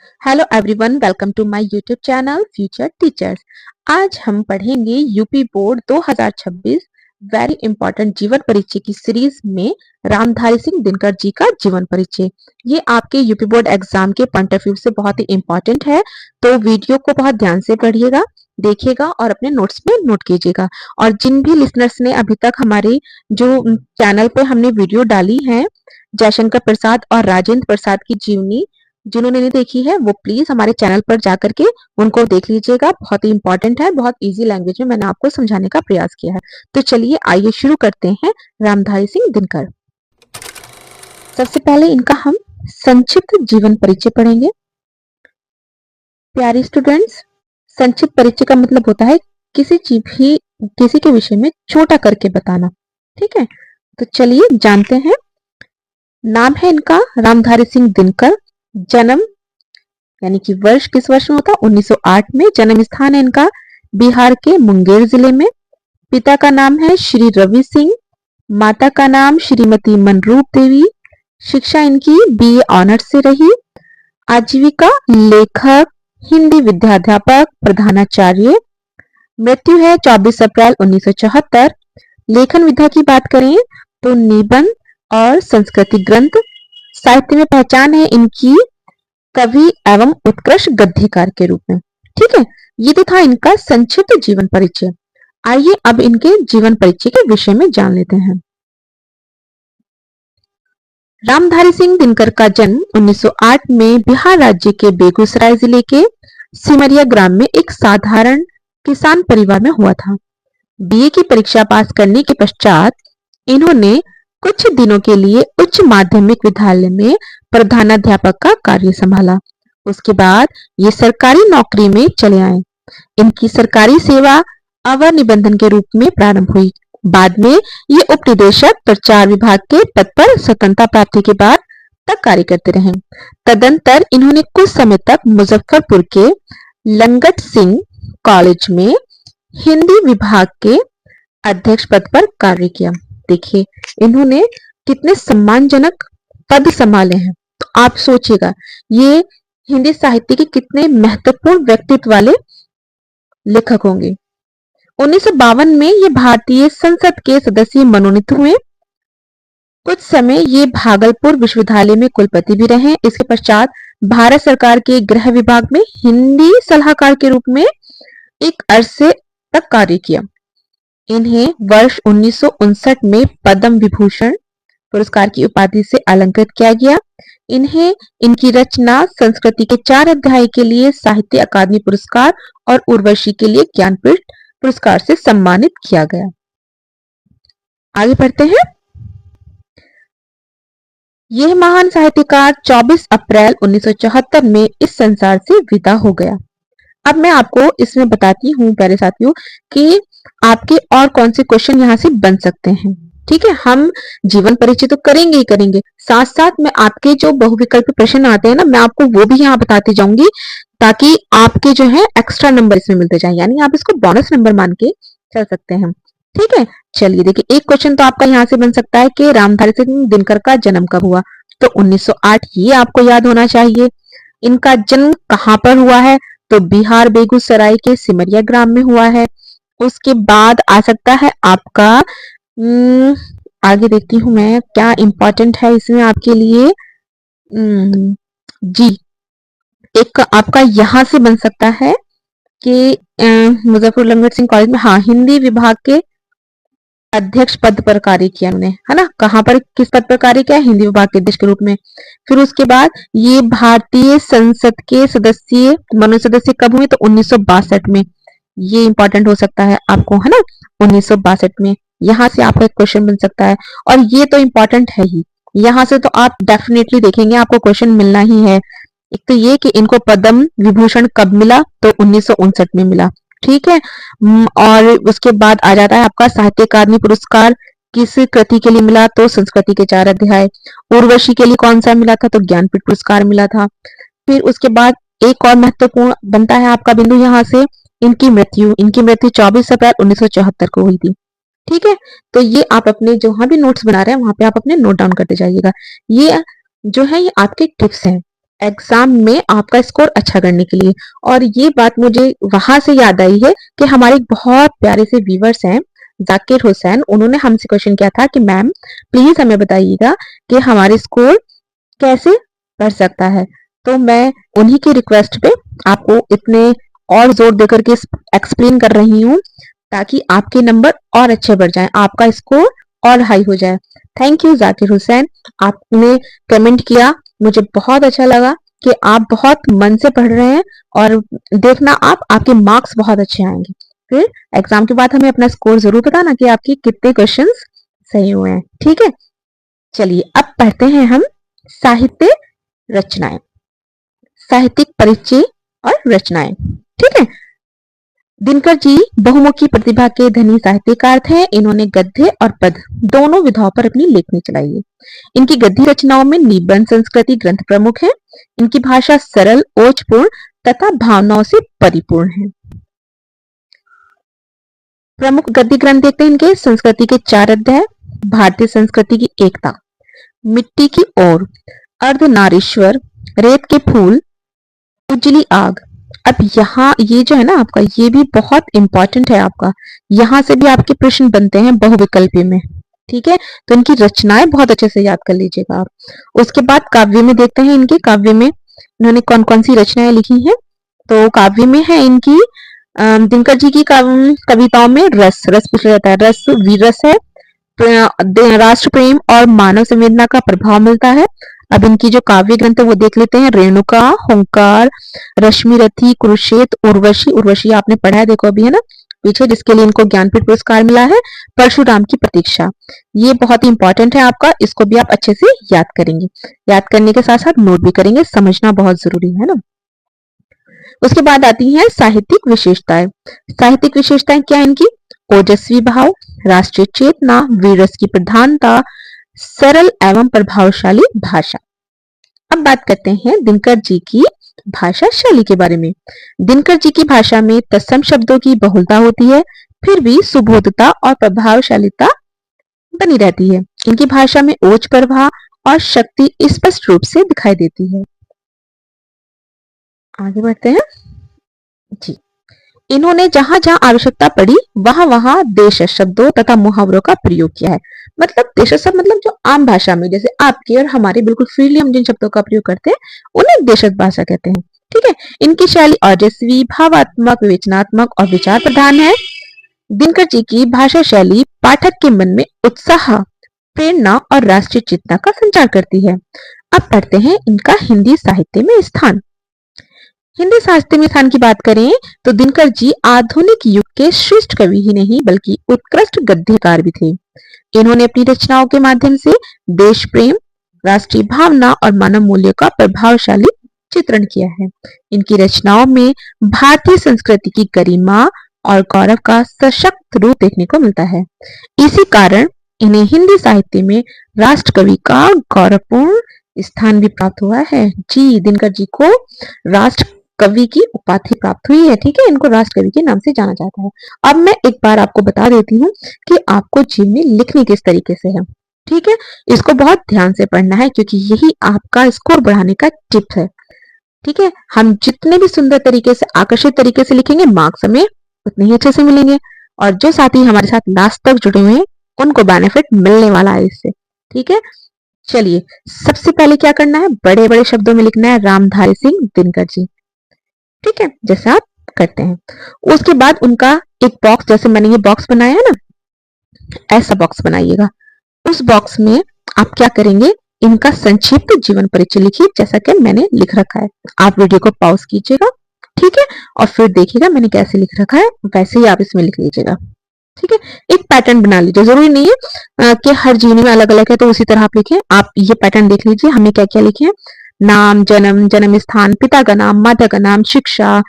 Hello everyone, welcome to my YouTube channel future teachers. आज हम पढ़ेंगे यूपी बोर्ड 2026 वेरी इंपॉर्टेंट जीवन परिचय की सीरीज में रामधारी सिंह दिनकर जी का जीवन परिचय। ये आपके यूपी बोर्ड एग्जाम के पॉइंट ऑफ व्यू से बहुत ही इंपॉर्टेंट है, तो वीडियो को बहुत ध्यान से पढ़िएगा, देखिएगा और अपने नोट्स में नोट कीजिएगा। और जिन भी लिसनर्स ने अभी तक हमारे जो चैनल पे हमने वीडियो डाली है जयशंकर प्रसाद और राजेंद्र प्रसाद की जीवनी, जिन्होंने नहीं देखी है वो प्लीज हमारे चैनल पर जाकर के उनको देख लीजिएगा। बहुत ही इंपॉर्टेंट है, बहुत इजी लैंग्वेज में मैंने आपको समझाने का प्रयास किया है। तो चलिए आइए शुरू करते हैं रामधारी सिंह दिनकर। सबसे पहले इनका हम संक्षिप्त जीवन परिचय पढ़ेंगे। प्यारे स्टूडेंट्स, संक्षिप्त परिचय का मतलब होता है किसी चीज भी किसी के विषय में छोटा करके बताना। ठीक है, तो चलिए जानते हैं। नाम है इनका रामधारी सिंह दिनकर। जन्म यानी कि वर्ष किस वर्ष में होता? 1908 में। जन्म स्थान है इनका बिहार के मुंगेर जिले में। पिता का नाम है श्री रवि सिंह, माता का नाम श्रीमती मनरूप देवी। शिक्षा इनकी बीए ऑनर्स से रही। आजीविका लेखक, हिंदी विद्याध्यापक, प्रधानाचार्य। मृत्यु है 24 अप्रैल 1974। लेखन विधा की बात करें तो निबंध और संस्कृति ग्रंथ। साहित्य में पहचान है इनकी कवि एवं उत्कृष्ट गद्यकार के रूप में। ठीक है, ये तो था इनका संक्षिप्त जीवन परिचय। आइए अब इनके जीवन परिचय के विषय में जान लेते हैं। रामधारी सिंह दिनकर का जन्म 1908 में बिहार राज्य के बेगूसराय जिले के सिमरिया ग्राम में एक साधारण किसान परिवार में हुआ था। बीए की परीक्षा पास करने के पश्चात इन्होंने कुछ दिनों के लिए उच्च माध्यमिक विद्यालय में प्रधानाध्यापक का कार्य संभाला। उसके बाद ये सरकारी नौकरी में चले आए। इनकी सरकारी सेवा अवर निबंधन के रूप में प्रारंभ हुई। बाद में ये उप निदेशक प्रचार विभाग के पद पर स्वतंत्रता प्राप्ति के बाद तक कार्य करते रहे। तदंतर इन्होंने कुछ समय तक मुजफ्फरपुर के लंगट सिंह कॉलेज में हिंदी विभाग के अध्यक्ष पद पर कार्य किया। देखिए इन्होंने कितने सम्मानजनक पद संभाले हैं, तो आप सोचिएगा ये हिंदी साहित्य के कितने महत्वपूर्ण व्यक्तित्व वाले लेखक होंगे। 1952 में ये भारतीय संसद के सदस्य मनोनीत हुए। कुछ समय ये भागलपुर विश्वविद्यालय में कुलपति भी रहे। इसके पश्चात भारत सरकार के गृह विभाग में हिंदी सलाहकार के रूप में एक अरसे तक कार्य किया। इन्हें वर्ष 1959 में पद्म विभूषण पुरस्कार की उपाधि से अलंकृत किया गया। इन्हें इनकी रचना संस्कृति के 4 अध्याय के लिए साहित्य अकादमी पुरस्कार और उर्वशी के लिए ज्ञानपीठ पुरस्कार से सम्मानित किया गया। आगे बढ़ते हैं। यह महान साहित्यकार 24 अप्रैल 1974 में इस संसार से विदा हो गया। अब मैं आपको इसमें बताती हूँ प्यारे साथियों कि आपके और कौन से क्वेश्चन यहाँ से बन सकते हैं। ठीक है, हम जीवन परिचय तो करेंगे ही करेंगे, साथ साथ में आपके जो बहुविकल्पी प्रश्न आते हैं ना, मैं आपको वो भी यहाँ बताती जाऊंगी ताकि आपके जो है एक्स्ट्रा नंबर इसमें मिलते जाए, यानी आप इसको बोनस नंबर मान के चल सकते हैं। ठीक है, चलिए देखिए एक क्वेश्चन तो आपका यहाँ से बन सकता है कि रामधारी सिंह दिनकर का जन्म कब हुआ? तो 1908 ये आपको याद होना चाहिए। इनका जन्म कहाँ पर हुआ है? तो बिहार बेगूसराय के सिमरिया ग्राम में हुआ है। उसके बाद आ सकता है आपका आगे देखती हूँ मैं क्या इंपॉर्टेंट है इसमें आपके लिए। जी, एक आपका यहाँ से बन सकता है कि मुजफ्फर लंगट सिंह कॉलेज में, हाँ, हिंदी विभाग के अध्यक्ष पद पर कार्य किया उन्होंने, है ना। कहाँ पर किस पद पर कार्य किया? हिंदी विभाग के अध्यक्ष के रूप में। फिर उसके बाद ये भारतीय संसद के सदस्य मनोनीत सदस्य कब हुए? तो 1962 में। ये इंपॉर्टेंट हो सकता है आपको, है ना, 1962 में। यहाँ से आपका एक क्वेश्चन बन सकता है और ये तो इंपॉर्टेंट है ही। यहाँ से तो आप डेफिनेटली देखेंगे आपको क्वेश्चन मिलना ही है। एक तो ये कि इनको पद्म विभूषण कब मिला? तो 1959 में मिला। ठीक है, और उसके बाद आ जाता है आपका साहित्य अकादमी पुरस्कार किस कृति के लिए मिला? तो संस्कृति के 4 अध्याय। उर्वशी के लिए कौन सा मिला था? तो ज्ञानपीठ पुरस्कार मिला था। फिर उसके बाद एक और महत्वपूर्ण बनता है आपका बिंदु यहाँ से, इनकी मृत्यु 24 अप्रैल 1974 को हुई थी। ठीक है, तो ये आप अपने जहां भी नोट्स बना रहे हैं वहां पे आप अपने नोट डाउन करते जाइएगा। ये जो है ये आपके टिप्स हैं। एग्जाम में आपका स्कोर अच्छा करने के लिए। और ये बात मुझे वहां से याद आई है कि हमारे एक बहुत प्यारे से व्यूवर्स हैं, जाकिर हुसैन, उन्होंने हमसे क्वेश्चन किया था कि मैम प्लीज हमें बताइएगा कि हमारे स्कोर कैसे बढ़ सकता है। तो मैं उन्हीं की रिक्वेस्ट पे आपको इतने और जोर देकर के एक्सप्लेन कर रही हूँ ताकि आपके नंबर और अच्छे बढ़ जाएं, आपका स्कोर और हाई हो जाए। थैंक यू जाकिर हुसैन, आपने कमेंट किया, मुझे बहुत अच्छा लगा कि आप बहुत मन से पढ़ रहे हैं। और देखना आप, आपके मार्क्स बहुत अच्छे आएंगे। फिर एग्जाम के बाद हमें अपना स्कोर जरूर बताना कि आपके कितने क्वेश्चंस सही हुए हैं। ठीक है, चलिए अब पढ़ते हैं हम साहित्य रचनाएं, साहित्यिक परिचय और रचनाएं। ठीक है, दिनकर जी बहुमुखी प्रतिभा के धनी साहित्यकार थे। इन्होंने गद्य और पद दोनों विधाओं पर अपनी लेखनी चलाई है। इनकी गद्य रचनाओं में निबंध संस्कृति ग्रंथ प्रमुख है। इनकी भाषा सरल, ओजपूर्ण तथा भावनाओं से परिपूर्ण है। प्रमुख गद्य ग्रंथ देखते हैं इनके। संस्कृति के 4 अध्याय, भारतीय संस्कृति की एकता, मिट्टी की ओर, अर्धनारीश्वर, रेत के फूल, उजली आग। अब यहाँ ये जो है ना आपका, ये भी बहुत इंपॉर्टेंट है आपका, यहाँ से भी आपके प्रश्न बनते हैं बहुविकल्पी में। ठीक है, तो इनकी रचनाएं बहुत अच्छे से याद कर लीजिएगा आप। उसके बाद काव्य में देखते हैं इनके, काव्य में इन्होंने कौन कौन सी रचनाएं लिखी हैं। तो काव्य में है इनकी दिनकर जी की कविताओं में रस, रस पूछा जाता है, रस वीरस है, राष्ट्र प्रेम और मानव संवेदना का प्रभाव मिलता है। अब इनकी जो काव्य ग्रंथ है वो देख लेते हैं। रेणुका, हुंकार, रश्मि रथी, कुरुक्षेत्र, उर्वशी, उर्वशी आपने पढ़ा है देखो अभी, है ना पीछे, जिसके लिए इनको ज्ञानपीठ पुरस्कार मिला है। परशुराम की प्रतीक्षा, ये बहुत ही इंपॉर्टेंट है आपका, इसको भी आप अच्छे से याद करेंगे। याद करने के साथ साथ नोट भी करेंगे, समझना बहुत जरूरी है ना। उसके बाद आती है साहित्यिक विशेषताएं। साहित्यिक विशेषताएं क्या है इनकी? ओजस्वी भाव, राष्ट्रीय चेतना, वीरस की प्रधानता, सरल एवं प्रभावशाली भाषा। अब बात करते हैं दिनकर जी की भाषा शैली के बारे में। दिनकर जी की भाषा में तत्सम शब्दों की बहुलता होती है, फिर भी सुबोधता और प्रभावशालीता बनी रहती है। इनकी भाषा में ओज प्रवाह और शक्ति स्पष्ट रूप से दिखाई देती है। आगे बढ़ते हैं जी। इन्होंने जहां जहां आवश्यकता पड़ी वहां वहां देश शब्दों तथा मुहावरों का प्रयोग किया है। मतलब देश शब्द मतलब जो आम भाषा में, जैसे आपकी और हमारी बिल्कुल फ्रीली हम जिन शब्दों का प्रयोग करते हैं उन्हें देशज भाषा कहते हैं। ठीक है, इनकी शैली ओजस्वी, भावात्मक, विवेचनात्मक और विचार प्रधान है। दिनकर जी की भाषा शैली पाठक के मन में उत्साह, प्रेरणा और राष्ट्रीय चेतना का संचार करती है। अब पढ़ते हैं इनका हिंदी साहित्य में स्थान। हिंदी साहित्य में स्थान की बात करें तो दिनकर जी आधुनिक युग के श्रेष्ठ कवि ही नहीं बल्कि उत्कृष्ट गद्यकार भी थे। इन्होंने अपनी रचनाओं के माध्यम से देश प्रेम, राष्ट्रीय भावना और मानव मूल्यों का प्रभावशाली चित्रण किया है। इनकी रचनाओं में भारतीय संस्कृति की गरिमा और गौरव का सशक्त रूप देखने को मिलता है। इसी कारण इन्हें हिंदी साहित्य में राष्ट्र कवि का गौरवपूर्ण स्थान भी प्राप्त हुआ है। जी, दिनकर जी को राष्ट्र कवि की उपाधि प्राप्त हुई है। ठीक है, इनको राष्ट्र कवि के नाम से जाना जाता है। अब मैं एक बार आपको बता देती हूँ कि आपको जीवनी लिखनी किस तरीके से है। ठीक है, इसको बहुत ध्यान से पढ़ना है क्योंकि यही आपका स्कोर बढ़ाने का टिप है। ठीक है, हम जितने भी सुंदर तरीके से, आकर्षित तरीके से लिखेंगे, मार्क्स हमें उतने ही अच्छे से मिलेंगे। और जो साथी हमारे साथ लास्ट तक जुड़े हुए हैं उनको बेनिफिट मिलने वाला है इससे। ठीक है, चलिए सबसे पहले क्या करना है, बड़े बड़े शब्दों में लिखना है रामधारी सिंह दिनकर जी। ठीक है, जैसे आप करते हैं। उसके बाद उनका एक बॉक्स, जैसे मैंने ये बॉक्स बनाया है ना, ऐसा बॉक्स बनाइएगा। उस बॉक्स में आप क्या करेंगे, इनका संक्षिप्त जीवन परिचय लिखिए जैसा कि मैंने लिख रखा है। आप वीडियो को पॉज कीजिएगा, ठीक है, और फिर देखिएगा मैंने कैसे लिख रखा है, वैसे ही आप इसमें लिख लीजिएगा। ठीक है, एक पैटर्न बना लीजिए। जरूरी नहीं है कि हर जीवनी में अलग अलग है तो उसी तरह आप लिखें। आप ये पैटर्न देख लीजिए हमने क्या क्या लिखे हैं। नाम, जन्म, जन्म स्थान, पिता का नाम, माता का नाम, शिक्षा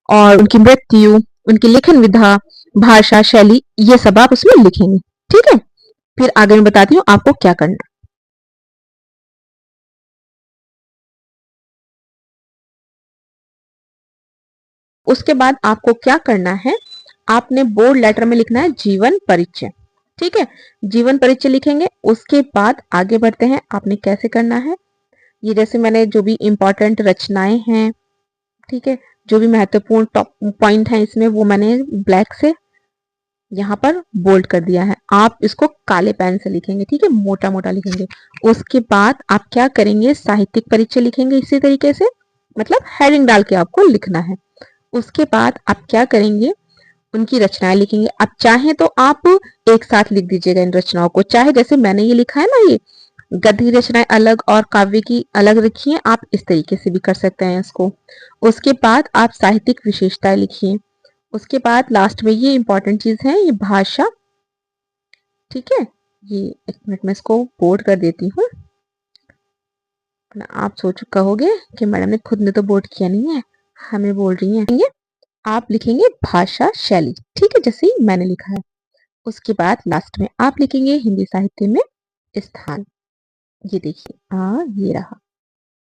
और उनकी मृत्यु, उनकी लेखन विधा, भाषा शैली, ये सब आप उसमें लिखेंगे। ठीक है, फिर आगे मैं बताती हूँ आपको क्या करना है। उसके बाद आपको क्या करना है, आपने बोल्ड लेटर में लिखना है जीवन परिचय। ठीक है, जीवन परिचय लिखेंगे। उसके बाद आगे बढ़ते हैं, आपने कैसे करना है, ये जैसे मैंने जो भी इम्पोर्टेंट रचनाएं हैं, ठीक है, जो भी महत्वपूर्ण टॉप पॉइंट है इसमें, वो मैंने ब्लैक से यहाँ पर बोल्ड कर दिया है। आप इसको काले पेन से लिखेंगे, ठीक है, मोटा मोटा लिखेंगे। उसके बाद आप क्या करेंगे, साहित्यिक परिचय लिखेंगे इसी तरीके से, मतलब हेडिंग डाल के आपको लिखना है। उसके बाद आप क्या करेंगे, उनकी रचनाएं लिखेंगे। आप चाहें तो आप एक साथ लिख दीजिएगा इन रचनाओं को, चाहे जैसे मैंने ये लिखा है ना, ये गद्य रचनाएं अलग और काव्य की अलग रखिए, आप इस तरीके से भी कर सकते हैं इसको। उसके बाद आप साहित्यिक विशेषताएं लिखिए। उसके बाद लास्ट में ये इंपॉर्टेंट चीज है, ये भाषा, ठीक है। ये एक मिनट में इसको बोर्ड कर देती हूँ। आप सोच कहोगे कि मैडम ने खुद ने तो बोर्ड किया नहीं है, हमें बोल रही हैं। आप लिखेंगे भाषा शैली, ठीक है, जैसे ही मैंने लिखा है। उसके बाद लास्ट में आप लिखेंगे हिंदी साहित्य में स्थान। ये देखिए, ये रहा,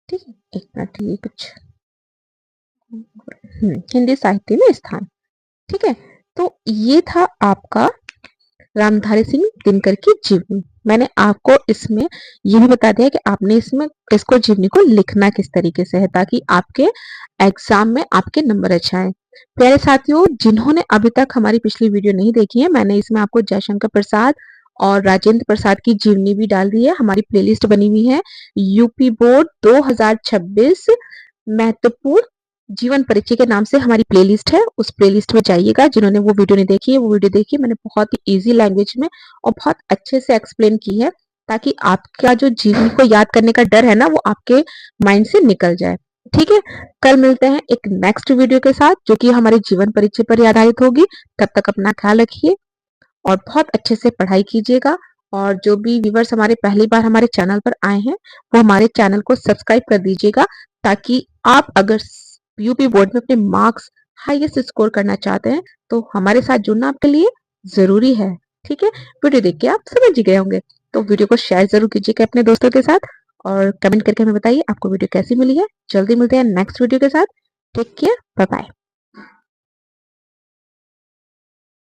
ठीक है। एक मिनट, ये कुछ हिंदी साहित्य में स्थान, ठीक है। तो ये था आपका रामधारी सिंह दिनकर की जीवनी। मैंने आपको इसमें ये भी बता दिया कि आपने इसमें इसको जीवनी को लिखना किस तरीके से है, ताकि आपके एग्जाम में आपके नंबर अच्छे आए। प्यारे साथियों, जिन्होंने अभी तक हमारी पिछली वीडियो नहीं देखी है, मैंने इसमें आपको जयशंकर प्रसाद और राजेंद्र प्रसाद की जीवनी भी डाल दी है। हमारी प्लेलिस्ट बनी हुई है, यूपी बोर्ड 2026 महत्वपूर्ण जीवन परिचय के नाम से हमारी प्लेलिस्ट है। उस प्लेलिस्ट में जाइएगा। जिन्होंने वो वीडियो नहीं देखी है, वो वीडियो देखिए। मैंने बहुत ही इजी लैंग्वेज में और बहुत अच्छे से एक्सप्लेन की है, ताकि आपका जो जीवनी को याद करने का डर है ना, वो आपके माइंड से निकल जाए, ठीक है। कल मिलते हैं एक नेक्स्ट वीडियो के साथ, जो कि हमारे जीवन परिचय पर आधारित होगी। तब तक अपना ख्याल रखिए और बहुत अच्छे से पढ़ाई कीजिएगा। और जो भी व्यूवर्स हमारे पहली बार हमारे चैनल पर आए हैं, वो हमारे चैनल को सब्सक्राइब कर दीजिएगा, ताकि आप अगर यूपी बोर्ड में अपने मार्क्स हाईएस्ट स्कोर करना चाहते हैं, तो हमारे साथ जुड़ना आपके लिए जरूरी है, ठीक है। वीडियो देख के आप समझ ही गए होंगे, तो वीडियो को शेयर जरूर कीजिएगा अपने दोस्तों के साथ, और कमेंट करके हमें बताइए आपको वीडियो कैसी मिली है। जल्दी मिलते हैं नेक्स्ट वीडियो के साथ। Take care, bye bye.